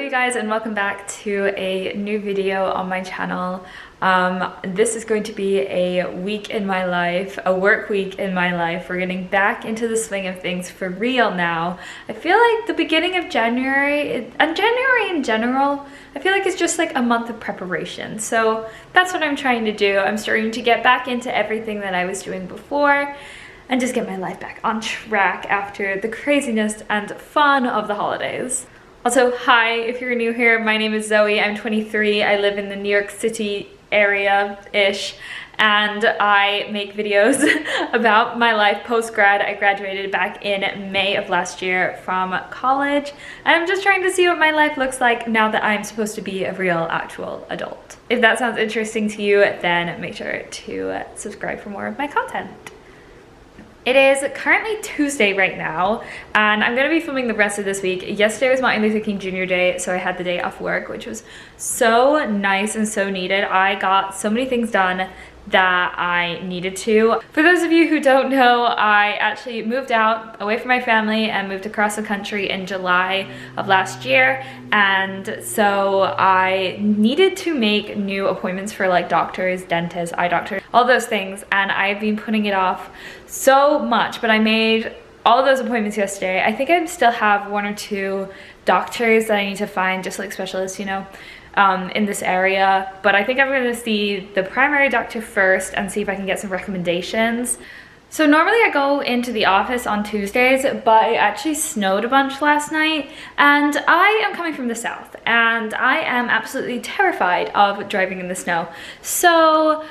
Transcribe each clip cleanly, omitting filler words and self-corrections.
you guys, and welcome back to a new video on my channel. This is going to be a week in my life, a work week in my life. We're getting back into the swing of things for real now. I feel like the beginning of January, and January in general, I feel like it's just like a month of preparation. So that's what I'm trying to do. I'm starting to get back into everything that I was doing before and just get my life back on track after the craziness and fun of the holidays. Also, hi, if you're new here, my name is Zoe. I'm 23. I live in the New York City area-ish, and I make videos about my life post-grad. I graduated back in May of last year from college, and I'm just trying to see what my life looks like now that I'm supposed to be a real, actual adult. If that sounds interesting to you, then make sure to subscribe for more of my content. It is currently Tuesday right now, and I'm going to be filming the rest of this week. Yesterday was Martin Luther King Jr. Day, so I had the day off work, which was so nice and so needed. I got so many things done that I needed to. For those of you who don't know, I actually moved out away from my family and moved across the country in July of last year, and so I needed to make new appointments for like doctors, dentists, eye doctors, all those things, and I've been putting it off so much, but I made all of those appointments yesterday. I think I still have one or two doctors that I need to find, just like specialists, you know, in this area, but I think I'm going to see the primary doctor first and see if I can get some recommendations. So normally I go into the office on Tuesdays, but it actually snowed a bunch last night, and I am coming from the south, and I am absolutely terrified of driving in the snow. So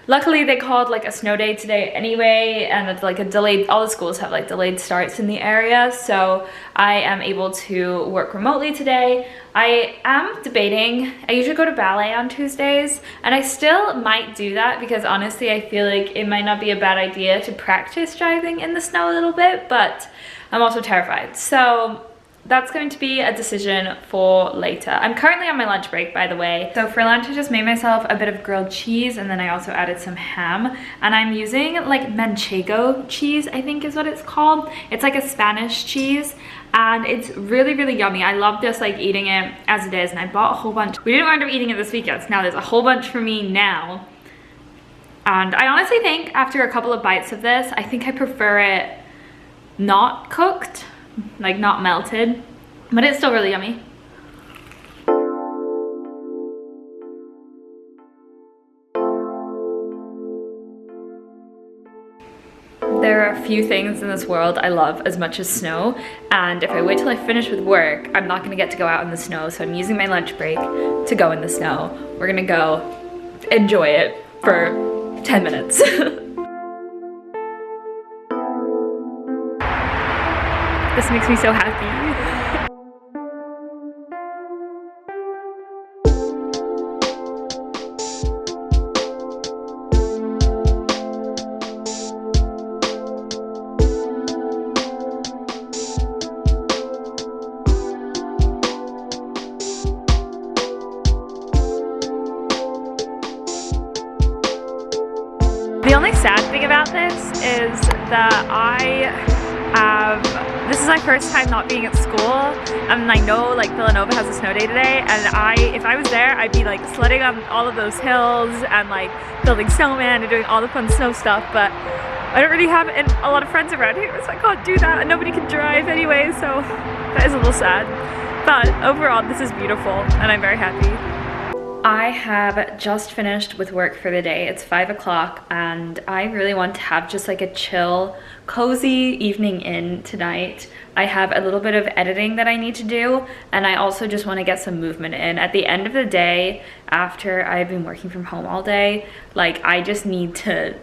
luckily they called like a snow day today anyway, and it's like a delayed, all the schools have like delayed starts in the area, so I am able to work remotely today. I am debating, I usually go to ballet on Tuesdays, and I still might do that because honestly I feel like it might not be a bad idea to practice driving in the snow a little bit, but I'm also terrified. So that's going to be a decision for later. I'm currently on my lunch break, by the way. So for lunch, I just made myself a bit of grilled cheese, and then I also added some ham. And I'm using like manchego cheese, I think is what it's called. It's like a Spanish cheese, and it's really, really yummy. I love just like eating it as it is, and I bought a whole bunch. We didn't wind up eating it this weekend, so now there's a whole bunch for me now. And I honestly think after a couple of bites of this, I think I prefer it not cooked, like not melted, but it's still really yummy. There are a few things in this world I love as much as snow, and if I wait till I finish with work, I'm not gonna get to go out in the snow, so I'm using my lunch break to go in the snow. We're gonna go enjoy it for 10 minutes. This makes me so happy. The only sad thing about this is that this is my first time not being at school, and I know like Villanova has a snow day today, and if I was there, I'd be like sledding on all of those hills and like building snowmen and doing all the fun snow stuff, but I don't really have a lot of friends around here, so I can't do that, and nobody can drive anyway, so that is a little sad. But overall, this is beautiful, and I'm very happy. I have just finished with work for the day. It's 5 o'clock, and I really want to have just like a chill, cozy evening in tonight. I have a little bit of editing that I need to do, and I also just want to get some movement in. At the end of the day, after I've been working from home all day, like I just need to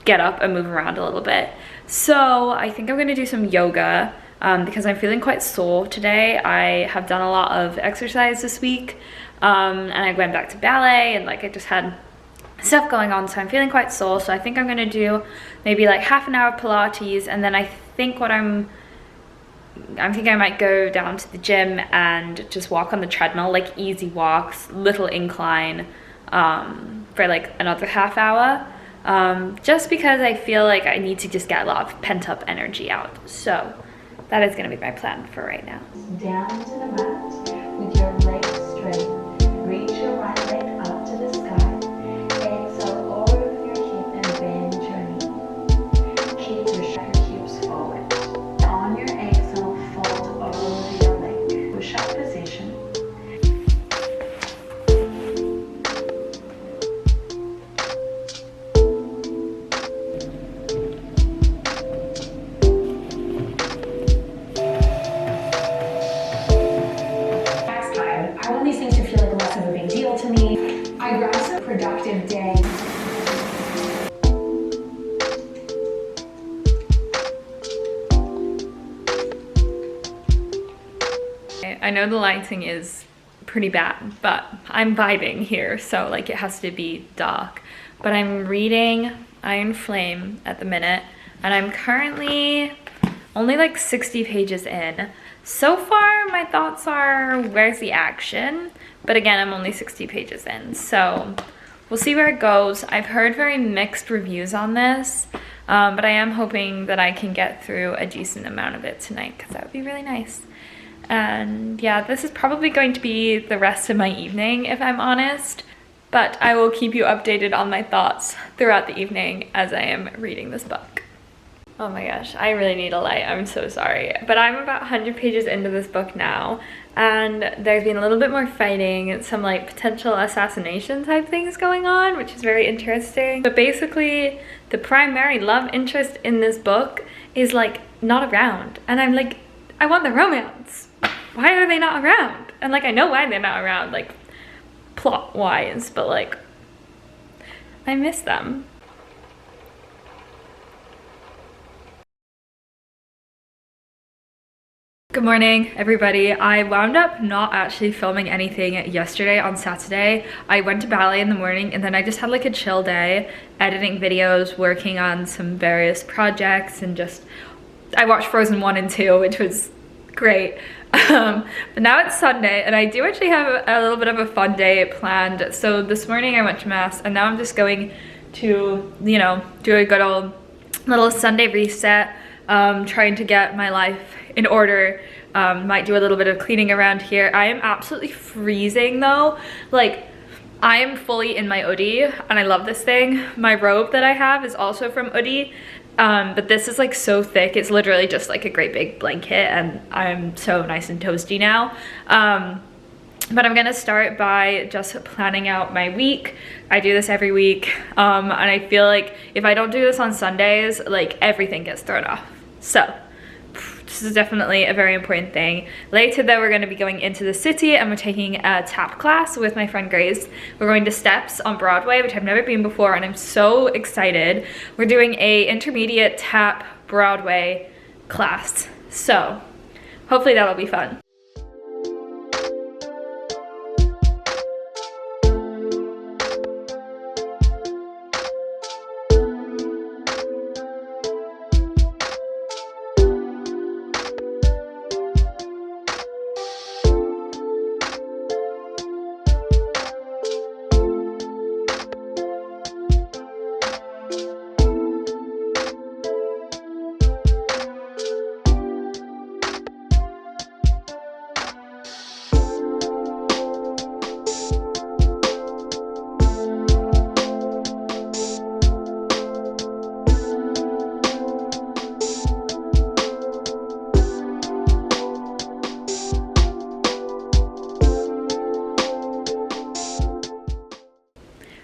get up and move around a little bit. So I think I'm gonna do some yoga because I'm feeling quite sore today. I have done a lot of exercise this week. And I went back to ballet, and like I just had stuff going on, so I'm feeling quite sore. So I think I'm gonna do maybe like half an hour of Pilates, and then I think I'm thinking I might go down to the gym and just walk on the treadmill, like easy walks, little incline, for like another half hour. Just because I feel like I need to just get a lot of pent-up energy out. So that is gonna be my plan for right now. Down to the mat with your legs I know the lighting is pretty bad, but I'm vibing here, so like it has to be dark. But I'm reading Iron Flame at the minute, and I'm currently only like 60 pages in. So far, my thoughts are, where's the action? But again, I'm only 60 pages in, so we'll see where it goes. I've heard very mixed reviews on this, but I am hoping that I can get through a decent amount of it tonight, because that would be really nice. And yeah, this is probably going to be the rest of my evening, if I'm honest, but I will keep you updated on my thoughts throughout the evening as I am reading this book. Oh my gosh, I really need a light. I'm so sorry. But I'm about 100 pages into this book now, and there's been a little bit more fighting and some like potential assassination type things going on, which is very interesting. But basically, the primary love interest in this book is like not around. And I'm like, I want the romance. Why are they not around? And like, I know why they're not around, like plot wise, but like, I miss them. Good morning, everybody. I wound up not actually filming anything yesterday on Saturday. I went to ballet in the morning, and then I just had like a chill day, editing videos, working on some various projects, and just, I watched Frozen 1 and 2, which was great. But now it's Sunday, and I do actually have a little bit of a fun day planned. So this morning I went to mass, and now I'm just going to, you know, do a good old little Sunday reset, trying to get my life in order. Might do a little bit of cleaning around here. I am absolutely freezing though. Like, I am fully in my hoodie, and I love this thing. My robe that I have is also from hoodie, but this is like so thick. It's literally just like a great big blanket, and I'm so nice and toasty now. But I'm gonna start by just planning out my week. I do this every week, and I feel like if I don't do this on Sundays, like everything gets thrown off. So this is definitely a very important thing. Later though, we're going to be going into the city, and we're taking a tap class with my friend Grace. We're going to Steps on Broadway, which I've never been before, and I'm so excited. We're doing a intermediate tap Broadway class, so hopefully that'll be fun.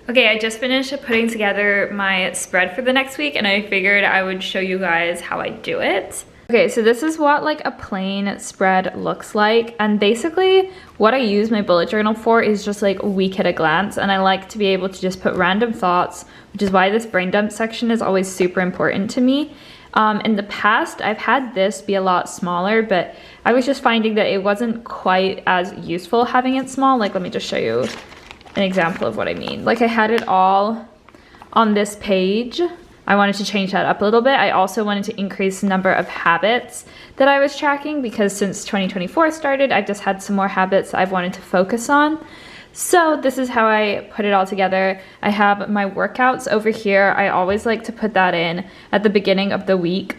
Okay, I just finished putting together my spread for the next week, and I figured I would show you guys how I do it. Okay, so this is what like a plain spread looks like, and basically what I use my bullet journal for is just like a week at a glance, and I like to be able to just put random thoughts, which is why this brain dump section is always super important to me. In the past, I've had this be a lot smaller, but I was just finding that it wasn't quite as useful having it small. Like, let me just show you an example of what I mean. Like, I had it all on this page. I wanted to change that up a little bit. I also wanted to increase the number of habits that I was tracking, because since 2024 started, I've just had some more habits I've wanted to focus on. So this is how I put it all together. I have my workouts over here. I always like to put that in at the beginning of the week.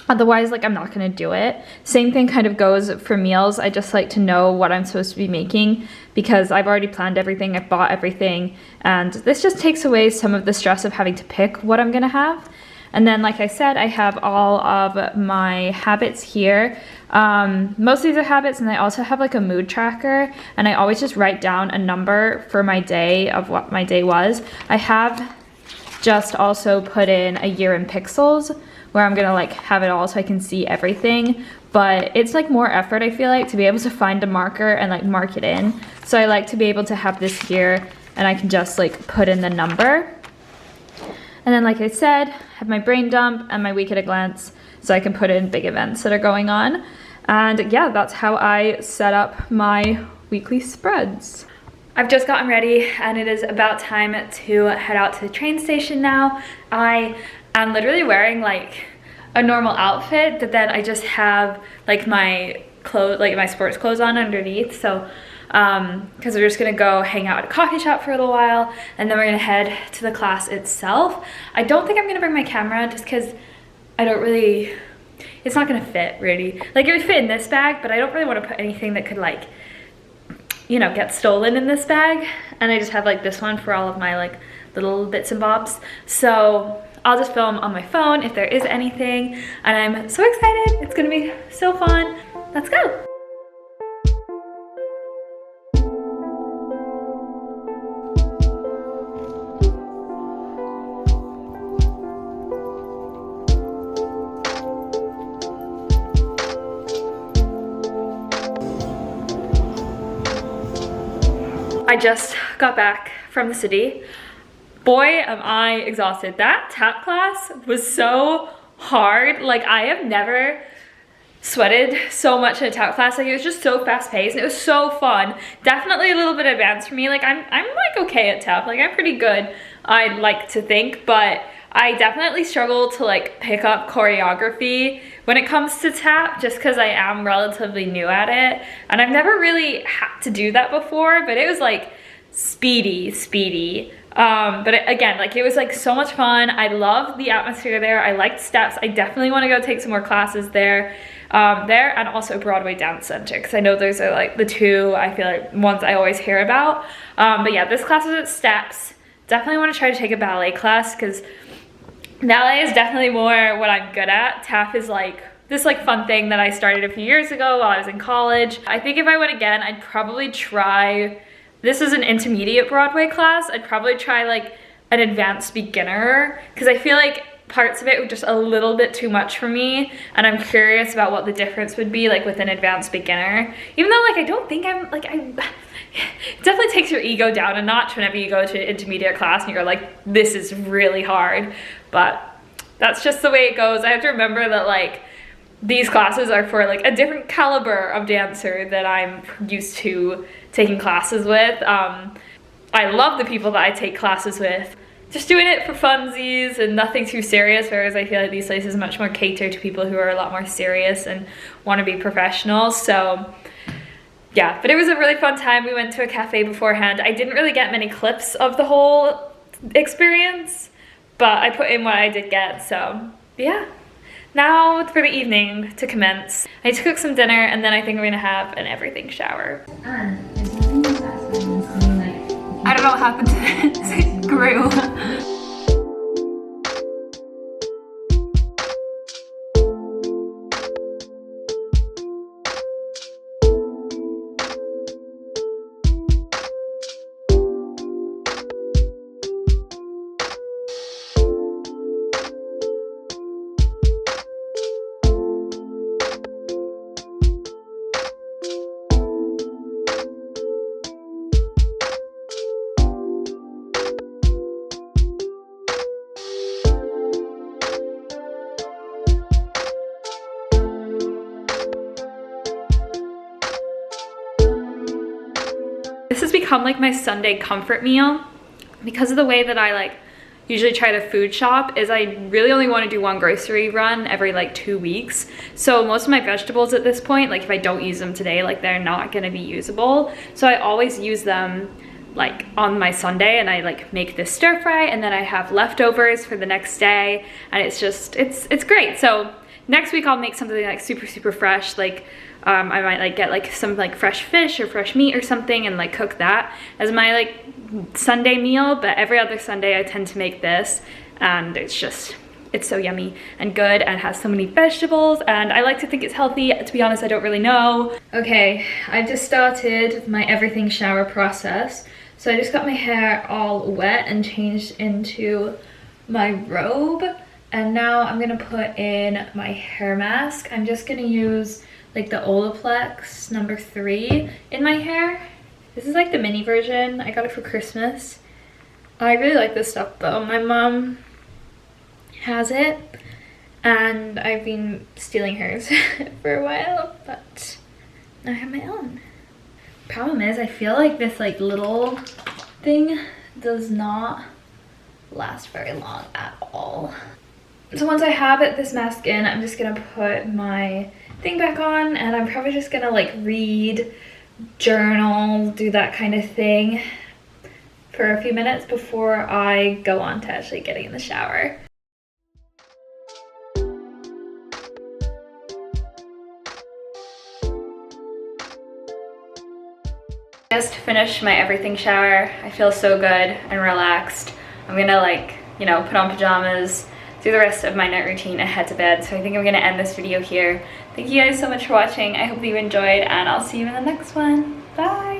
Otherwise, like, I'm not gonna do it. Same thing kind of goes for meals. I just like to know what I'm supposed to be making, because I've already planned everything, I've bought everything, and this just takes away some of the stress of having to pick what I'm gonna have. And then, like I said, I have all of my habits here. Most of these are habits, and I also have like a mood tracker, and I always just write down a number for my day of what my day was. I have just also put in a year in pixels, where I'm gonna like have it all so I can see everything, but it's like more effort, I feel like, to be able to find a marker and like mark it in. So I like to be able to have this here, and I can just like put in the number. And then, like I said, have my brain dump and my week at a glance, so I can put in big events that are going on. And yeah, that's how I set up my weekly spreads. I've just gotten ready and it is about time to head out to the train station now. I am literally wearing like a normal outfit, but then I just have like my clothes, like my sports clothes on underneath. So because we're just gonna go hang out at a coffee shop for a little while and then we're gonna head to the class itself. I don't think I'm gonna bring my camera just because I don't really, it's not gonna fit really. Like it would fit in this bag, but I don't really want to put anything that could like, you know, get stolen in this bag. And I just have like this one for all of my like little bits and bobs. So I'll just film on my phone if there is anything. And I'm so excited. It's gonna be so fun. Let's go. I just got back from the city. Boy, am I exhausted. That tap class was so hard. Like I have never sweated so much in a tap class. Like it was just so fast paced and it was so fun. Definitely a little bit advanced for me. Like I'm like okay at tap. Like I'm pretty good, I'd like to think, but I definitely struggle to like pick up choreography when it comes to tap just because I am relatively new at it. And I've never really had to do that before, but it was like speedy. But again, like it was like so much fun. I love the atmosphere there. I liked steps. I definitely want to go take some more classes there. And also Broadway Dance Center because I know those are like the two I feel like ones I always hear about. But yeah, this class is at steps. Definitely want to try to take a ballet class because ballet is definitely more what I'm good at. Tap is like this like fun thing that I started a few years ago while I was in college. I think if I went again, I'd probably try, this is an intermediate Broadway class, I'd probably try like an advanced beginner because I feel like parts of it were just a little bit too much for me and I'm curious about what the difference would be like with an advanced beginner. Even though like I don't think I'm like, it definitely takes your ego down a notch whenever you go to an intermediate class and you're like, this is really hard. But that's just the way it goes. I have to remember that like these classes are for like a different caliber of dancer that I'm used to taking classes with. I love the people that I take classes with. Just doing it for funsies and nothing too serious, whereas I feel like these places much more cater to people who are a lot more serious and want to be professional. So yeah, but it was a really fun time. We went to a cafe beforehand. I didn't really get many clips of the whole experience, but I put in what I did get, so yeah. Now for the evening to commence. I need to cook some dinner and then I think we're gonna have an everything shower. I don't know what happened to Gru. This has become like my Sunday comfort meal because of the way that I like usually try to food shop is I really only want to do one grocery run every like 2 weeks. So most of my vegetables at this point, like if I don't use them today, like they're not going to be usable. So I always use them like on my Sunday and I like make this stir fry and then I have leftovers for the next day and it's just, it's great. So next week I'll make something like super fresh, like I might like get like some like fresh fish or fresh meat or something and like cook that as my like Sunday meal, but every other Sunday I tend to make this and it's so yummy and good and has so many vegetables and I like to think it's healthy. To be honest, I don't really know. Okay, I just started my everything shower process. So I just got my hair all wet and changed into my robe and now I'm gonna put in my hair mask. I'm just gonna use like the Olaplex number 3 in my hair. This is like the mini version. I got it for Christmas. I really like this stuff though. My mom has it And I've been stealing hers for a while, but now I have my own. Problem is, I feel like this like little thing does not last very long at all. So once I have this mask in, I'm just gonna put my thing back on, and I'm probably just gonna like read, journal, do that kind of thing for a few minutes before I go on to actually getting in the shower. Just finished my everything shower. I feel so good and relaxed. I'm gonna like, you know, put on pajamas, do the rest of my night routine and head to bed. So I think I'm gonna end this video here. Thank you guys so much for watching. I hope you enjoyed, and I'll see you in the next one. Bye!